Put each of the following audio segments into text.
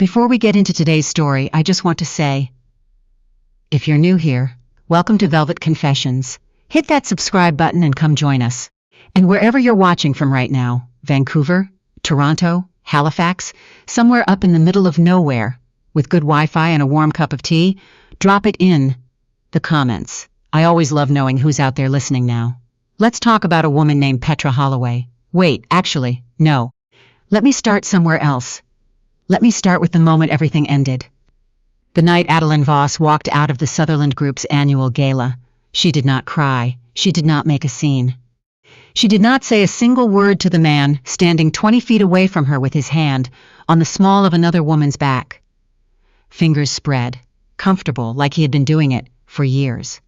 Before we get into today's story, I just want to say, if you're new here, welcome to Velvet Confessions. Hit that subscribe button and come join us. And wherever you're watching from right now, Vancouver, Toronto, Halifax, somewhere up in the middle of nowhere, with good Wi-Fi and a warm cup of tea, drop it in the comments. I always love knowing who's out there listening now. Let's talk about a woman named Petra Holloway. Wait, actually, no. Let me start somewhere else. Let me start with the moment everything ended. The night Adaline Voss walked out of the Sutherland Group's annual gala. She did not cry. She did not make a scene. She did not say a single word to the man standing 20 feet away from her with his hand on the small of another woman's back. Fingers spread, comfortable like he had been doing it for years.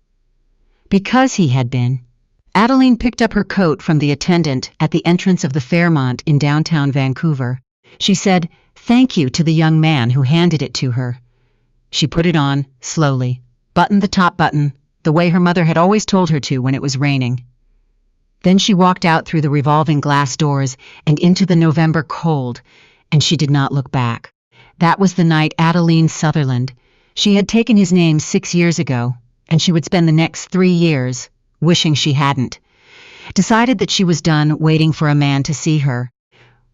Because he had been. Adaline picked up her coat from the attendant at the entrance of the Fairmont in downtown Vancouver. She said thank you to the young man who handed it to her. She put it on, slowly, buttoned the top button, the way her mother had always told her to when it was raining. Then she walked out through the revolving glass doors and into the November cold, and she did not look back. That was the night Adaline Sutherland. She had taken his name 6 years ago, and she would spend the next 3 years wishing she hadn't. Decided that she was done waiting for a man to see her.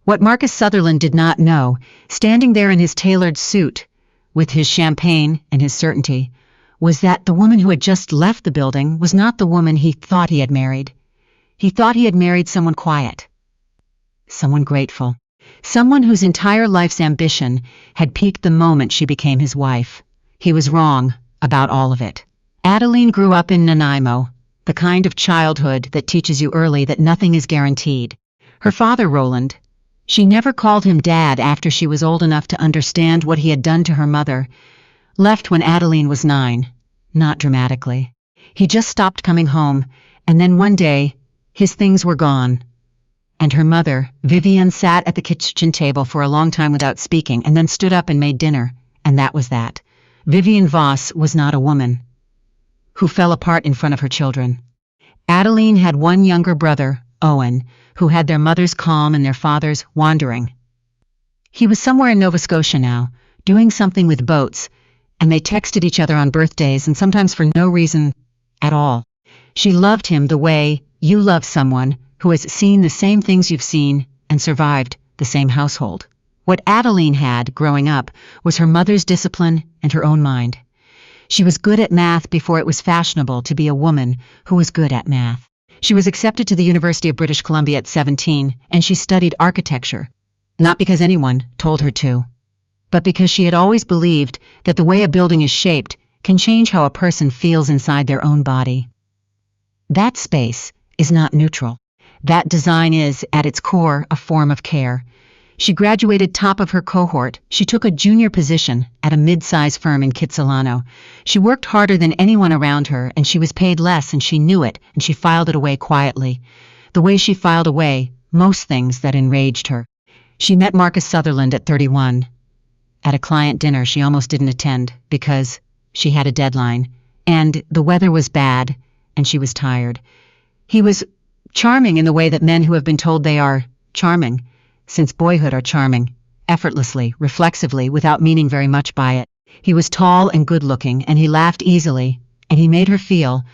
What Marcus Sutherland did not know, standing there in his tailored suit, with his champagne and his certainty, was that the woman who had just left the building was not the woman he thought he had married. He thought he had married someone quiet, someone grateful, someone whose entire life's ambition had peaked the moment she became his wife. He was wrong about all of it. Adaline grew up in Nanaimo, the kind of childhood that teaches you early that nothing is guaranteed. Her father, Roland, she never called him Dad after she was old enough to understand what he had done to her mother, left when Adaline was 9, not dramatically. He just stopped coming home, and then one day, his things were gone. And her mother, Vivian, sat at the kitchen table for a long time without speaking, and then stood up and made dinner, and that was that. Vivian Voss was not a woman who fell apart in front of her children. Adaline had one younger brother, Owen, who had their mother's calm and their father's wandering. He was somewhere in Nova Scotia now, doing something with boats, and they texted each other on birthdays and sometimes for no reason at all. She loved him the way you love someone who has seen the same things you've seen and survived the same household. What Adaline had, growing up, was her mother's discipline and her own mind. She was good at math before it was fashionable to be a woman who was good at math. She was accepted to the University of British Columbia at 17, and she studied architecture, not because anyone told her to, but because she had always believed that the way a building is shaped can change how a person feels inside their own body. That space is not neutral. That design is, at its core, a form of care. She graduated top of her cohort. She took a junior position at a mid-size firm in Kitsilano. She worked harder than anyone around her, and she was paid less, and she knew it, and she filed it away quietly. The way she filed away most things that enraged her. She met Marcus Sutherland at 31. At a client dinner she almost didn't attend because she had a deadline, and the weather was bad, and she was tired. He was charming in the way that men who have been told they are charming since boyhood are charming, effortlessly, reflexively, without meaning very much by it. He was tall and good-looking, and he laughed easily, and he made her feel,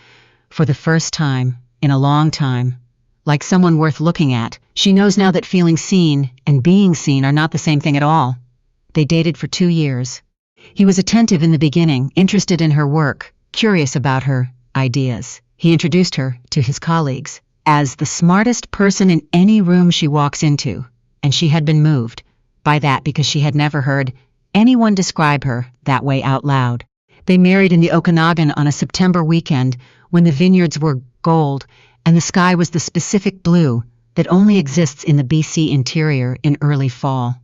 for the first time in a long time, like someone worth looking at. She knows now that feeling seen and being seen are not the same thing at all. They dated for 2 years. He was attentive in the beginning, interested in her work, curious about her ideas. He introduced her to his colleagues as the smartest person in any room she walks into. And she had been moved by that because she had never heard anyone describe her that way out loud. They married in the Okanagan on a September weekend when the vineyards were gold and the sky was the specific blue that only exists in the BC interior in early fall.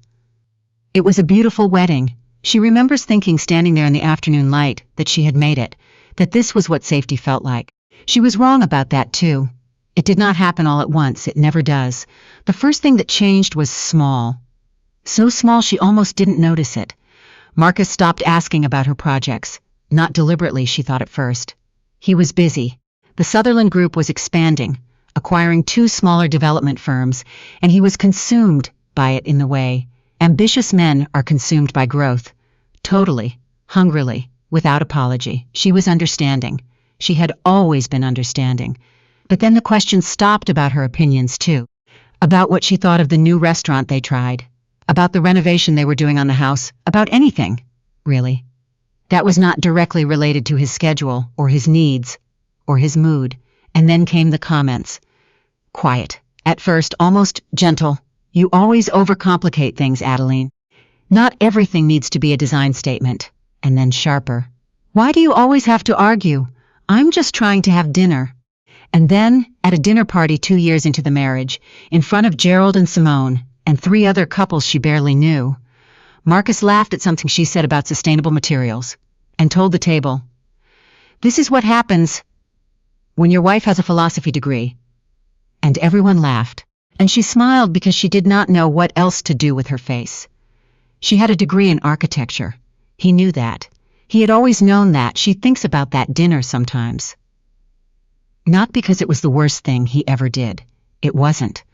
It was a beautiful wedding. She remembers thinking standing there in the afternoon light that she had made it, that this was what safety felt like. She was wrong about that too. It did not happen all at once, it never does. The first thing that changed was small. So small she almost didn't notice it. Marcus stopped asking about her projects. Not deliberately, she thought at first. He was busy. The Sutherland Group was expanding, acquiring 2 smaller development firms, and he was consumed by it in the way Ambitious men are consumed by growth. Totally, hungrily, without apology. She was understanding. She had always been understanding. But then the questions stopped about her opinions too. About what she thought of the new restaurant they tried. About the renovation they were doing on the house. About anything, really. That was not directly related to his schedule, or his needs, or his mood. And then came the comments. Quiet. At first, almost gentle. You always overcomplicate things, Adaline. Not everything needs to be a design statement. And then sharper. Why do you always have to argue? I'm just trying to have dinner. And then, at a dinner party 2 years into the marriage, in front of Gerald and Simone, and 3 other couples she barely knew, Marcus laughed at something she said about sustainable materials, and told the table, "This is what happens when your wife has a philosophy degree." And everyone laughed, and she smiled because she did not know what else to do with her face. She had a degree in architecture. He knew that. He had always known that. She thinks about that dinner sometimes. Not because it was the worst thing he ever did. It wasn't.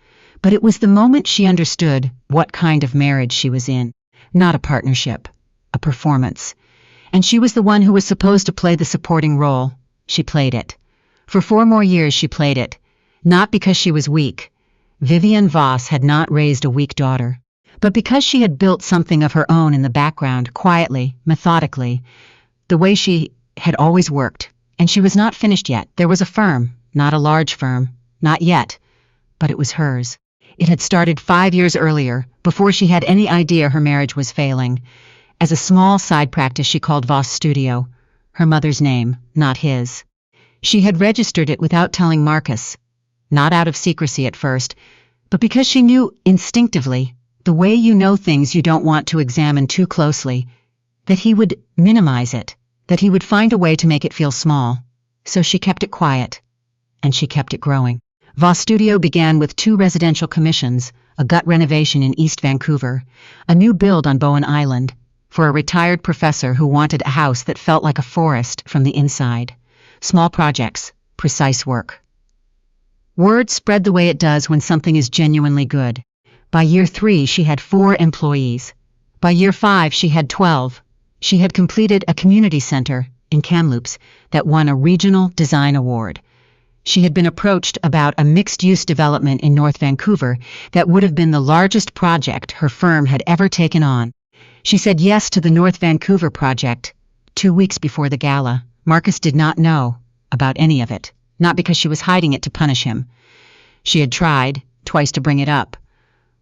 But it was the moment she understood what kind of marriage she was in. Not a partnership. A performance. And she was the one who was supposed to play the supporting role. She played it. For 4 more years she played it. Not because she was weak. Vivian Voss had not raised a weak daughter. But because she had built something of her own in the background, quietly, methodically, the way she had always worked. And she was not finished yet. There was a firm, not a large firm, not yet, but it was hers. It had started 5 years earlier, before she had any idea her marriage was failing. As a small side practice she called Voss Studio, her mother's name, not his. She had registered it without telling Marcus, not out of secrecy at first, but because she knew instinctively, the way you know things you don't want to examine too closely, that he would minimize it, that he would find a way to make it feel small. So she kept it quiet, and she kept it growing. Voss Studio began with 2 residential commissions, a gut renovation in East Vancouver, a new build on Bowen Island, for a retired professor who wanted a house that felt like a forest from the inside. Small projects, precise work. Word spread the way it does when something is genuinely good. By year 3 she had 4 employees. By year 5 she had 12. She had completed a community center in Kamloops that won a regional design award. She had been approached about a mixed-use development in North Vancouver that would have been the largest project her firm had ever taken on. She said yes to the North Vancouver project 2 weeks before the gala. Marcus did not know about any of it, not because she was hiding it to punish him. She had tried, twice to bring it up.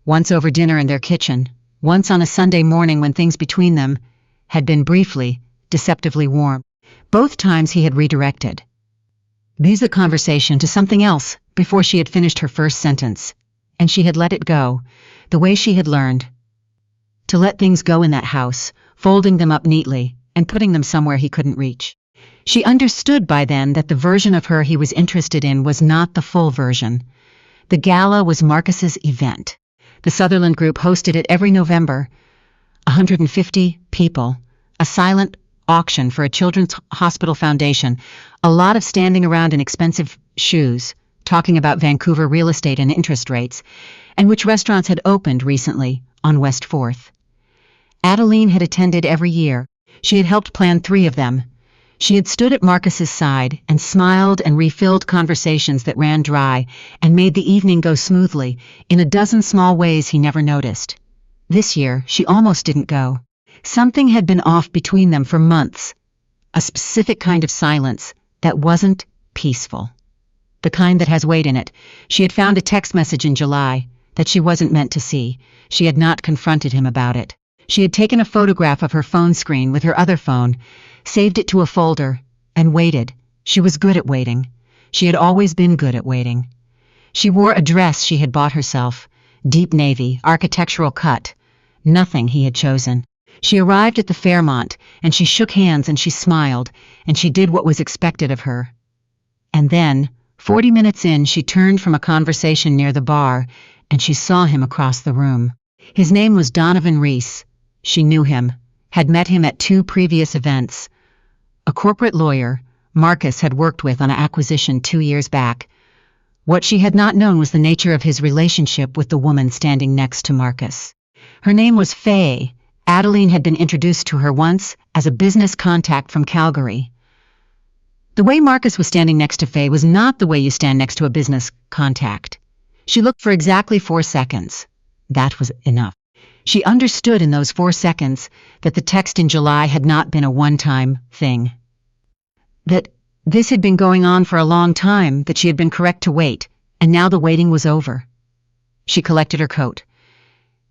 Once over dinner in their kitchen, once on a Sunday morning when things between them had been briefly, deceptively warm. Both times he had redirected the conversation to something else before she had finished her first sentence, and she had let it go, the way she had learned to let things go in that house, folding them up neatly and putting them somewhere he couldn't reach. She understood by then that the version of her he was interested in was not the full version. The gala was Marcus's event. The Sutherland Group hosted it every November. 150 people, a silent auction for a children's hospital foundation, a lot of standing around in expensive shoes, talking about Vancouver real estate and interest rates, and which restaurants had opened recently on West 4th. Adaline had attended every year. She had helped plan 3 of them. She had stood at Marcus's side and smiled and refilled conversations that ran dry and made the evening go smoothly in a dozen small ways he never noticed. This year, she almost didn't go. Something had been off between them for months. A specific kind of silence that wasn't peaceful. The kind that has weight in it. She had found a text message in July that she wasn't meant to see. She had not confronted him about it. She had taken a photograph of her phone screen with her other phone, saved it to a folder, and waited. She was good at waiting. She had always been good at waiting. She wore a dress she had bought herself, deep navy, architectural cut. Nothing he had chosen. She arrived at the Fairmont, and she shook hands and she smiled, and she did what was expected of her. And then, 40 minutes in, she turned from a conversation near the bar, and she saw him across the room. His name was Donovan Reese. She knew him, had met him at 2 previous events. A corporate lawyer Marcus had worked with on an acquisition 2 years back. What she had not known was the nature of his relationship with the woman standing next to Marcus. Her name was Faye. Adaline had been introduced to her once as a business contact from Calgary. The way Marcus was standing next to Faye was not the way you stand next to a business contact. She looked for exactly 4 seconds. That was enough. She understood in those 4 seconds that the text in July had not been a one-time thing. That this had been going on for a long time, that she had been correct to wait, and now the waiting was over. She collected her coat.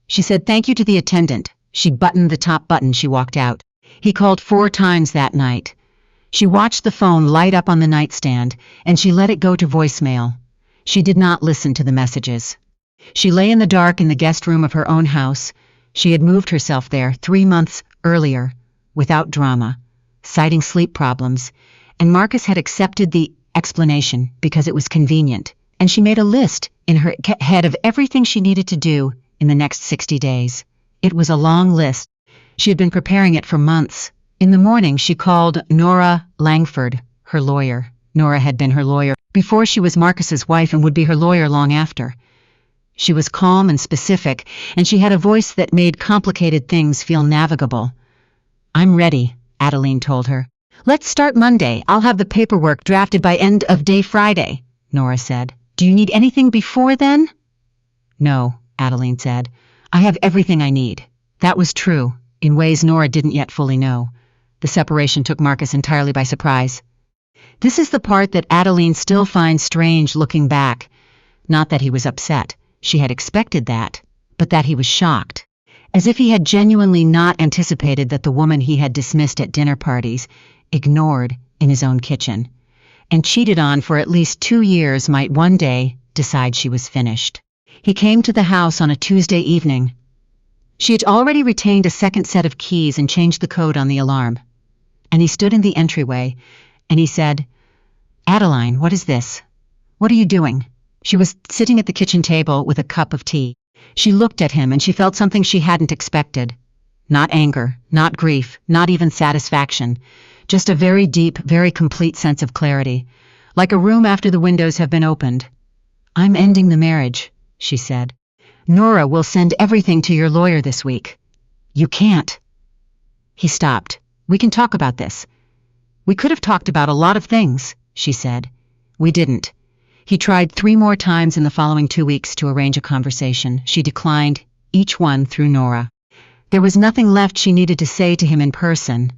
She said thank you to the attendant. She buttoned the top button. She walked out. He called 4 times that night. She watched the phone light up on the nightstand, and she let it go to voicemail. She did not listen to the messages. She lay in the dark in the guest room of her own house. She had moved herself there 3 months earlier, without drama, citing sleep problems, and Marcus had accepted the explanation because it was convenient, and she made a list in her head of everything she needed to do in the next 60 days. It was a long list. She had been preparing it for months. In the morning, she called Nora Langford, her lawyer. Nora had been her lawyer before she was Marcus's wife and would be her lawyer long after. She was calm and specific, and she had a voice that made complicated things feel navigable. I'm ready, Adaline told her. Let's start Monday. I'll have the paperwork drafted by end of day Friday, Nora said. Do you need anything before then? No, Adaline said. I have everything I need. That was true, in ways Nora didn't yet fully know. The separation took Marcus entirely by surprise. This is the part that Adaline still finds strange looking back. Not that he was upset. She had expected that, but that he was shocked. As if he had genuinely not anticipated that the woman he had dismissed at dinner parties, ignored in his own kitchen, and cheated on for at least 2 years might one day decide she was finished. He came to the house on a Tuesday evening. She had already retained a second set of keys and changed the code on the alarm. And he stood in the entryway, and he said, Adaline, what is this? What are you doing? She was sitting at the kitchen table with a cup of tea. She looked at him, and she felt something she hadn't expected. Not anger, not grief, not even satisfaction. Just a very deep, very complete sense of clarity, like a room after the windows have been opened. I'm ending the marriage, she said. Nora will send everything to your lawyer this week. You can't. He stopped. We can talk about this. We could have talked about a lot of things, she said. We didn't. He tried 3 more times in the following 2 weeks to arrange a conversation. She declined, each one through Nora. There was nothing left she needed to say to him in person.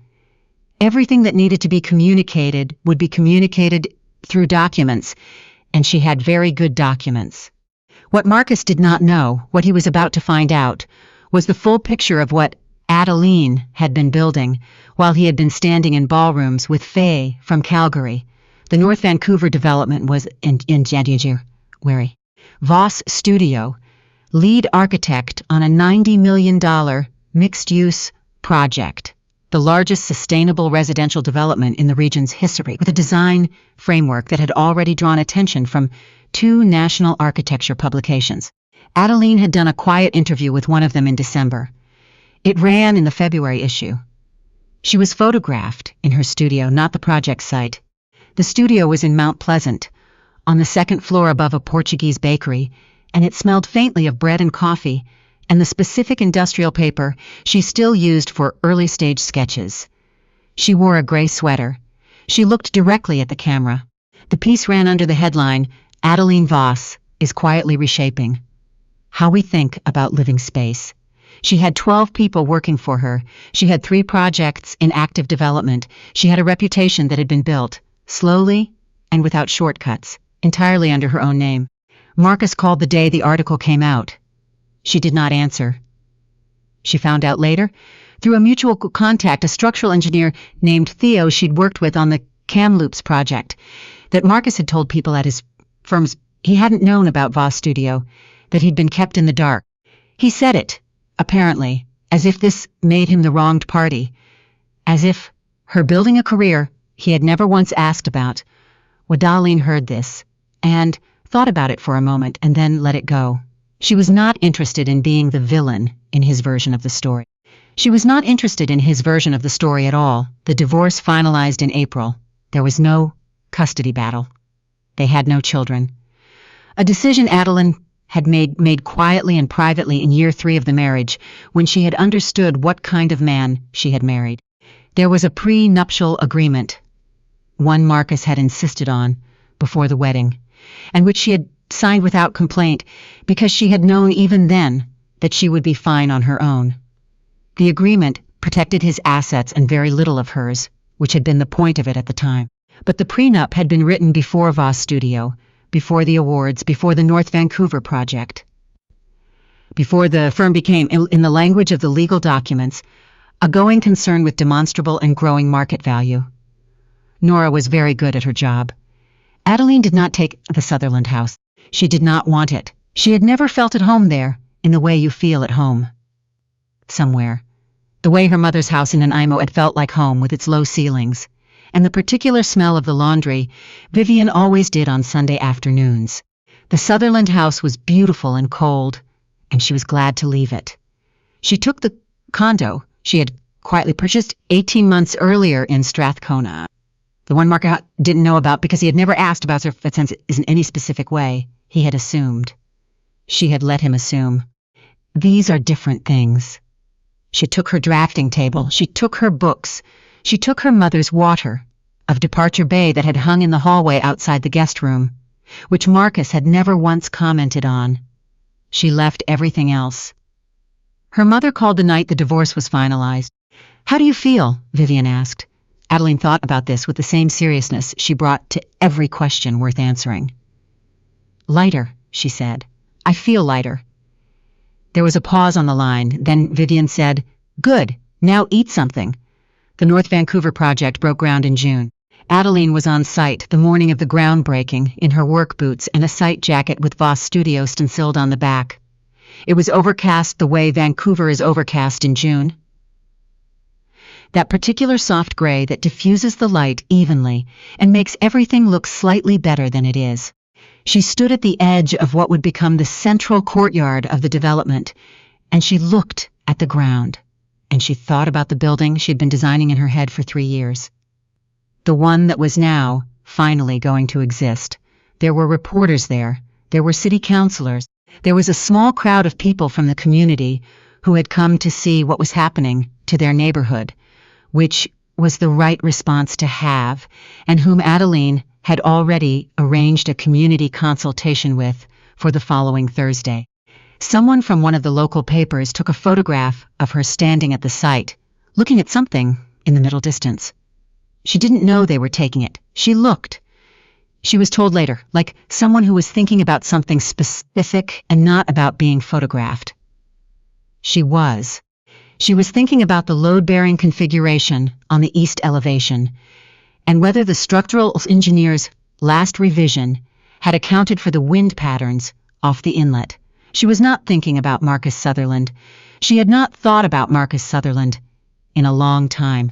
Everything that needed to be communicated would be communicated through documents, and she had very good documents. What Marcus did not know, what he was about to find out, was the full picture of what Adaline had been building while he had been standing in ballrooms with Faye from Calgary. The North Vancouver development was in January. Voss Studio, lead architect on a $90 million mixed-use project, the largest sustainable residential development in the region's history, with a design framework that had already drawn attention from 2 national architecture publications. Adaline had done a quiet interview with one of them in December. It ran in the February issue. She was photographed in her studio, not the project site. The studio was in Mount Pleasant, on the 2nd floor above a Portuguese bakery, and it smelled faintly of bread and coffee, and the specific industrial paper she still used for early-stage sketches. She wore a gray sweater. She looked directly at the camera. The piece ran under the headline, Adaline Voss is quietly reshaping how we think about living space. She had 12 people working for her. She had 3 projects in active development. She had a reputation that had been built, slowly and without shortcuts, entirely under her own name. Marcus called the day the article came out. She did not answer. She found out later, through a mutual contact, a structural engineer named Theo she'd worked with on the Kamloops project, that Marcus had told people at his firms he hadn't known about Voss Studio, that he'd been kept in the dark. He said it, apparently, as if this made him the wronged party, as if her building a career he had never once asked about. Adaline heard this, and thought about it for a moment, and then let it go. She was not interested in being the villain in his version of the story. She was not interested in his version of the story at all. The divorce finalized in April. There was no custody battle. They had no children. A decision Adaline had made quietly and privately in year 3 of the marriage, when she had understood what kind of man she had married. There was a pre-nuptial agreement, one Marcus had insisted on before the wedding, and which she had signed without complaint because she had known even then that she would be fine on her own. The agreement protected his assets and very little of hers, which had been the point of it at the time. But the prenup had been written before Voss Studio, before the awards, before the North Vancouver project, before the firm became, in the language of the legal documents, a going concern with demonstrable and growing market value. Nora was very good at her job. Adaline did not take the Sutherland house. She did not want it. She had never felt at home there, in the way you feel at home somewhere. The way her mother's house in Nanaimo had felt like home, with its low ceilings, and the particular smell of the laundry Vivian always did on Sunday afternoons. The Sutherland house was beautiful and cold, and she was glad to leave it. She took the condo she had quietly purchased 18 months earlier in Strathcona, the one Mark didn't know about because he had never asked about her fence in any specific way. He had assumed. She had let him assume. These are different things. She took her drafting table, she took her books, she took her mother's water of Departure Bay that had hung in the hallway outside the guest room, which Marcus had never once commented on. She left everything else. Her mother called the night the divorce was finalized. "How do you feel?" Vivian asked. Adaline thought about this with the same seriousness she brought to every question worth answering. "Lighter," she said. "I feel lighter." There was a pause on the line. Then Vivian said, "Good, now eat something." The North Vancouver project broke ground in June. Adaline was on site the morning of the groundbreaking in her work boots and a site jacket with Voss Studio stenciled on the back. It was overcast the way Vancouver is overcast in June. That particular soft gray that diffuses the light evenly and makes everything look slightly better than it is. She stood at the edge of what would become the central courtyard of the development, and she looked at the ground, and she thought about the building she'd been designing in her head for 3 years. The one that was now, finally, going to exist. There were reporters there. There were city councilors. There was a small crowd of people from the community who had come to see what was happening to their neighborhood, which was the right response to have, and whom Adaline had already arranged a community consultation with for the following Thursday. Someone from one of the local papers took a photograph of her standing at the site, looking at something in the middle distance. She didn't know they were taking it. She looked. She was told later, like someone who was thinking about something specific and not about being photographed. She was. She was thinking about the load-bearing configuration on the east elevation, and whether the structural engineer's last revision had accounted for the wind patterns off the inlet. She was not thinking about Marcus Sutherland. She had not thought about Marcus Sutherland in a long time.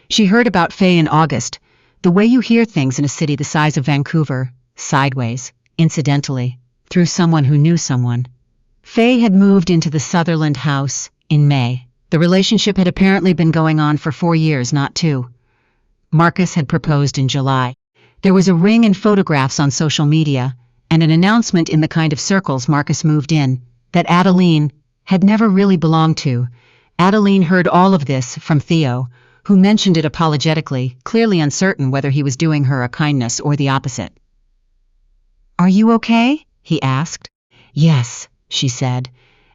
She heard about Faye in August, the way you hear things in a city the size of Vancouver, sideways, incidentally, through someone who knew someone. Faye had moved into the Sutherland house in May. The relationship had apparently been going on for 4 years, not 2. Marcus had proposed in July. There was a ring and photographs on social media, and an announcement in the kind of circles Marcus moved in, that Adaline had never really belonged to. Adaline heard all of this from Theo, who mentioned it apologetically, clearly uncertain whether he was doing her a kindness or the opposite. "Are you okay?" he asked. "Yes," she said.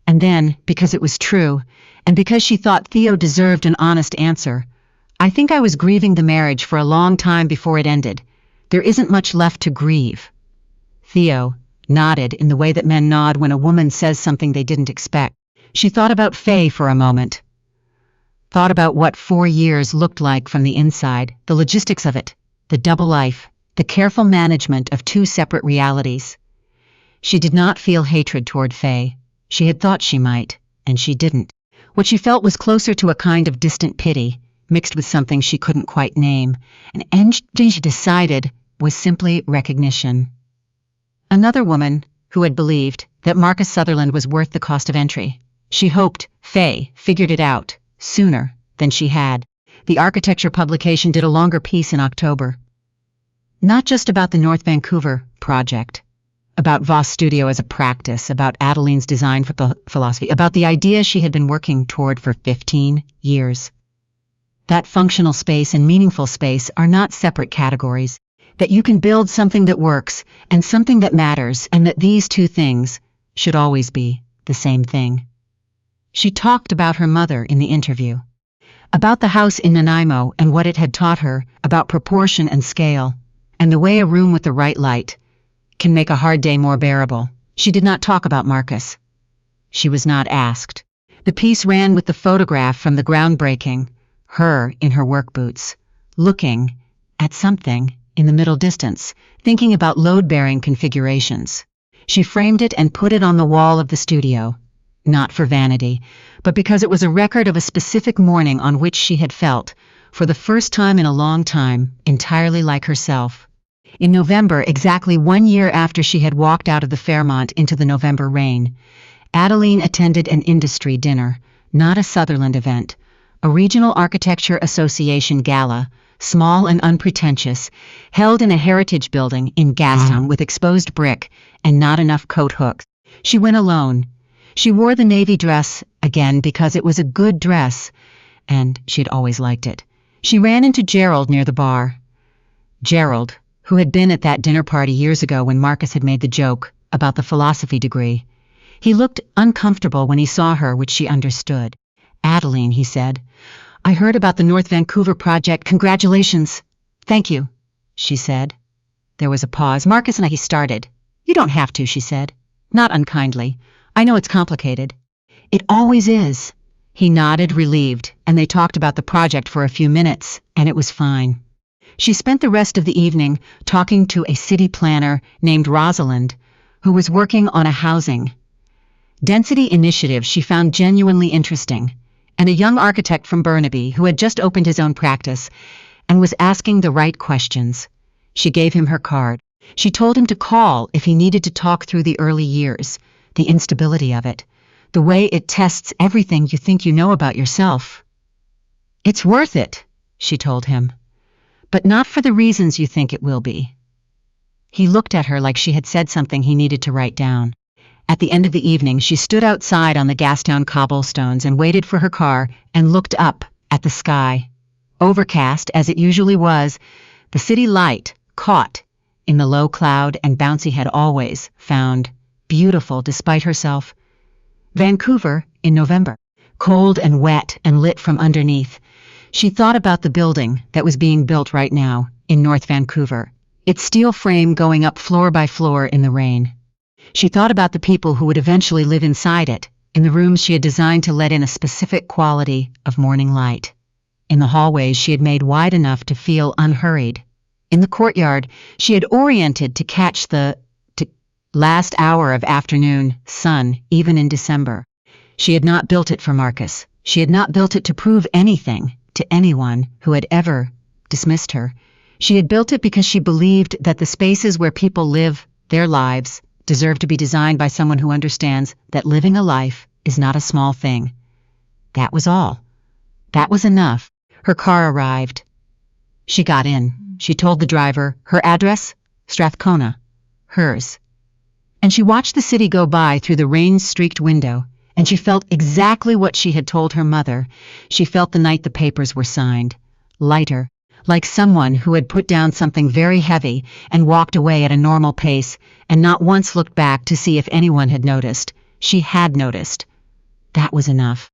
And then, because it was true, and because she thought Theo deserved an honest answer, "I think I was grieving the marriage for a long time before it ended. There isn't much left to grieve." Theo nodded in the way that men nod when a woman says something they didn't expect. She thought about Faye for a moment. Thought about what 4 years looked like from the inside, the logistics of it, the double life, the careful management of 2 separate realities. She did not feel hatred toward Faye. She had thought she might, and she didn't. What she felt was closer to a kind of distant pity, mixed with something she couldn't quite name, and she decided was simply recognition. Another woman who had believed that Marcus Sutherland was worth the cost of entry. She hoped Faye figured it out sooner than she had. The architecture publication did a longer piece in October. Not just about the North Vancouver project, about Voss Studio as a practice, about Adaline's design philosophy, about the idea she had been working toward for 15 years. That functional space and meaningful space are not separate categories, that you can build something that works and something that matters, and that these two things should always be the same thing. She talked about her mother in the interview, about the house in Nanaimo and what it had taught her about proportion and scale, and the way a room with the right light can make a hard day more bearable. She did not talk about Marcus. She was not asked. The piece ran with the photograph from the groundbreaking, her in her work boots, looking at something in the middle distance, thinking about load-bearing configurations. She framed it and put it on the wall of the studio, not for vanity, but because it was a record of a specific morning on which she had felt, for the first time in a long time, entirely like herself. In November, exactly 1 year after she had walked out of the Fairmont into the November rain, Adaline attended an industry dinner, not a Sutherland event, a Regional Architecture Association gala, small and unpretentious, held in a heritage building in Gastown with exposed brick and not enough coat hooks. She went alone. She wore the navy dress again because it was a good dress, and she'd always liked it. She ran into Gerald near the bar. Gerald, who had been at that dinner party years ago when Marcus had made the joke about the philosophy degree. He looked uncomfortable when he saw her, which she understood. "Adaline," he said, "I heard about the North Vancouver project. Congratulations." "Thank you," she said. There was a pause. "Marcus and I," he started. "You don't have to," she said, not unkindly. "I know it's complicated." "It always is." He nodded, relieved, and they talked about the project for a few minutes, and it was fine. She spent the rest of the evening talking to a city planner named Rosalind, who was working on a housing density initiative she found genuinely interesting, and a young architect from Burnaby who had just opened his own practice and was asking the right questions. She gave him her card. She told him to call if he needed to talk through the early years, the instability of it, the way it tests everything you think you know about yourself. "It's worth it," she told him, "but not for the reasons you think it will be." He looked at her like she had said something he needed to write down. At the end of the evening, she stood outside on the Gastown cobblestones and waited for her car and looked up at the sky. Overcast, as it usually was, the city light caught in the low cloud and Bouncy had always found beautiful despite herself. Vancouver in November, cold and wet and lit from underneath. She thought about the building that was being built right now in North Vancouver, its steel frame going up floor by floor in the rain. She thought about the people who would eventually live inside it, in the rooms she had designed to let in a specific quality of morning light. In the hallways she had made wide enough to feel unhurried. In the courtyard, she had oriented to catch the last hour of afternoon sun, even in December. She had not built it for Marcus. She had not built it to prove anything to anyone who had ever dismissed her. She had built it because she believed that the spaces where people live their lives deserve to be designed by someone who understands that living a life is not a small thing. That was all. That was enough. Her car arrived. She got in. She told the driver her address, Strathcona, hers. And she watched the city go by through the rain-streaked window, and she felt exactly what she had told her mother. She felt the night the papers were signed. Lighter, like someone who had put down something very heavy and walked away at a normal pace and not once looked back to see if anyone had noticed. She had noticed. That was enough.